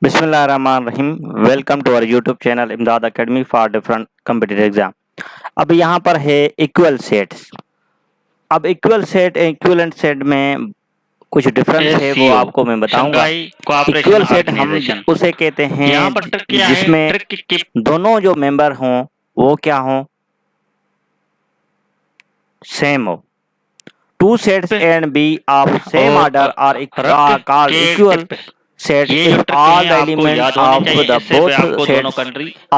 बिस्मिल्लाहिर्रहमानिर्रहीम। Welcome to our YouTube channel Imdad academy for different competitive exam. अब यहाँ पर है इक्वल सेट्स। अब इक्वल सेट इक्विवेलेंट सेट में कुछ डिफरेंस है, वो आपको मैं बताऊंगा। इक्वल सेट हम उसे कहते हैं जिसमें दोनों जो मेंबर हों वो क्या हों, सेम हो। Two sets A and B of same order are called equal sets if all the elements of the both sets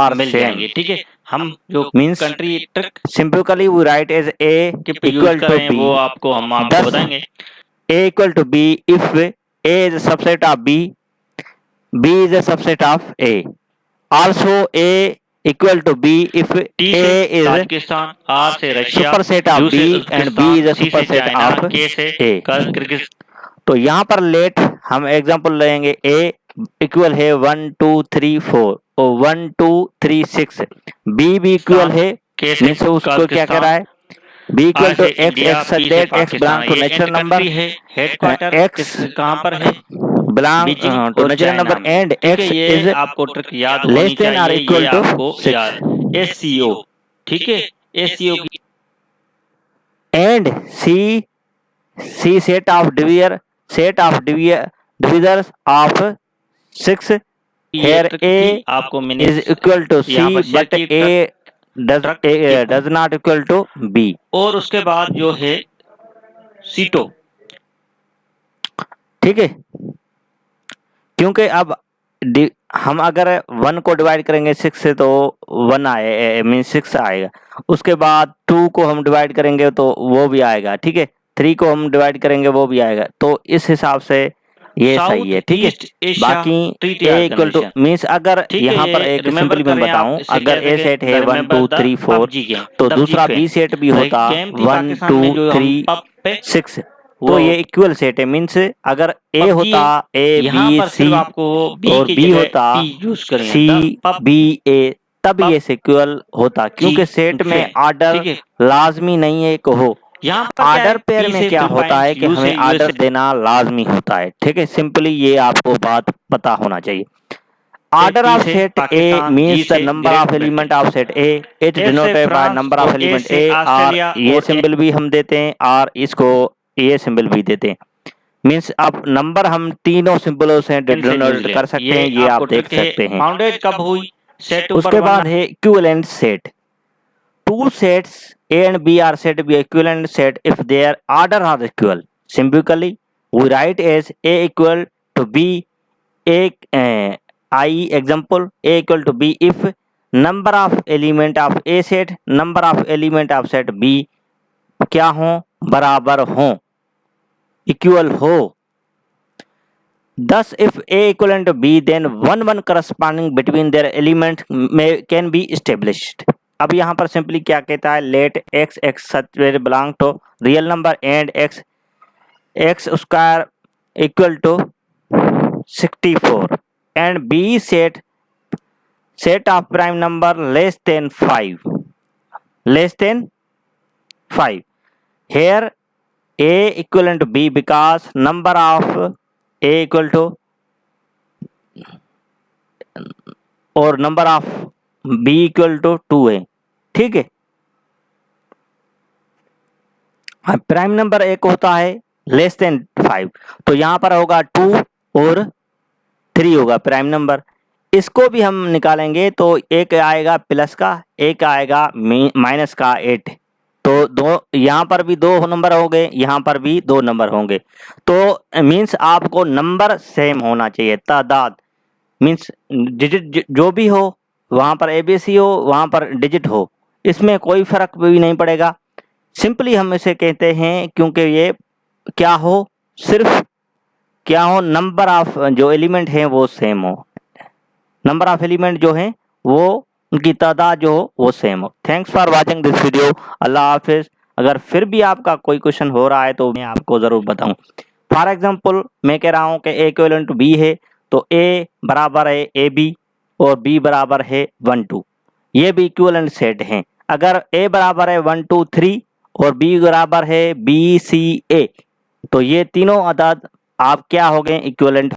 are same. ठीक है, हम जो Means country trick simply we write as A equal to B. वो आपको हम आपको Thus, बताएंगे। A equal to B if A is a subset of B, B is a subset of A. Also A equal to B if T A से is Tajikistan, R से Russia, superset of U से B and B is a C से superset China, of K से A. Kyrgyzstan. तो यहाँ पर late हम example लेंगे। A इक्वल है 1 2 3 4 और 1 2 3 6। B भी इक्वल है, मीन्स उसको क्या कह रहा है, B equal to x x that x belong to natural number, headquarter x कहाँ पर है, belong to natural number and x is आपको ट्रिक याद होनी लेस देन और चाहिए, इक्वल ये टू आपको 6 याद। SCO, ठीक है, SCO की and C set of divisors of 6 here A आपको is equal to C but A does not equal to B. और उसके बाद जो है सीटो, ठीक है, क्योंकि अब हम अगर 1 को डिवाइड करेंगे 6 से तो 1 आए मीन 6 आएगा। उसके बाद 2 को हम डिवाइड करेंगे तो वो भी आएगा, ठीक है। 3 को हम डिवाइड करेंगे वो भी आएगा। तो इस हिसाब से ये सही है, ठीक है। बाकी A इक्वल टू मीन्स अगर यहाँ पर एक सिंपली मैं बताऊं, अगर A सेट है 1 2 3 4 तो दूसरा B सेट भी होता 1 2 3 6। तो ये इक्वल सेट है, मीन्स अगर A होता A B C और B होता C B A तब ये इक्वल होता, क्योंकि सेट में ऑर्डर लाजमी नहीं है कि हो। ऑर्डर पेयर में क्या होता है कि हमें ऑर्डर देना लाजमी होता है, ठीक है। सिंपली ये आपको बात पता होना चाहिए। Order of set A means the number of element of set A. It denoted by number of element A, और ये सिंबल भी हम देते हैं और इसको ये सिंबल भी देते हैं। मीन्स अब नंबर हम तीनों सिंबलों से डिनोट कर सकते हैं, ये आप देख सकते हैं। बाउंडेड कब हुई? सेट उसके बाद है equivalent set. Two sets A and B are said to be equivalent set if their order are equal. Simply, we write as A equal to B. I example A equal to B if number of element of A set, number of element of set B क्या हो, बराबर हो, equal हो। Thus, if A equivalent to B, then one corresponding between their element can be established. अब यहाँ पर simply क्या कहता है, late x x such belong to real number and x square equal to 64 and B set of prime number less than 5 here A equivalent to B because number of A equal to और number of B equal to 2 है, ठीक है। Prime number एक होता है less than 5, तो यहाँ पर होगा 2 और 3 होगा प्राइम नंबर। इसको भी हम निकालेंगे तो एक आएगा प्लस का, एक आएगा माइनस का 8। तो दो यहाँ पर भी 2 नंबर होंगे, यहाँ पर भी 2 नंबर होंगे। तो मीन्स आपको नंबर सेम होना चाहिए, तादाद मीन्स डिजिट जो भी हो, वहाँ पर ABC हो, वहाँ पर डिजिट हो, इसमें कोई फर्क भी नहीं पड़ेगा। सिंपली हम इसे कहते हैं क्योंकि ये क्या हो, सिर्फ क्या हो, नंबर ऑफ जो एलिमेंट हैं वो सेम हो, नंबर ऑफ एलिमेंट जो हैं वो उनकी तादाद जो हो वो सेम हो। Thanks for watching this video. Allah हाफिज। अगर फिर भी आपका कोई क्वेश्चन हो रहा है तो मैं आपको ज़रूर बताऊं। फॉर एग्जांपल मैं कह रहा हूं कि A इक्विवेलेंट टू B है, तो A बराबर है AB और B बराबर है 1 2, ये भी इक्विवेलेंट सेट हैं। अगर A बराबर है 1 2 3 और B बराबर है B C A, तो ये तीनों अदाद आप क्या हो गए, इक्विवेलेंट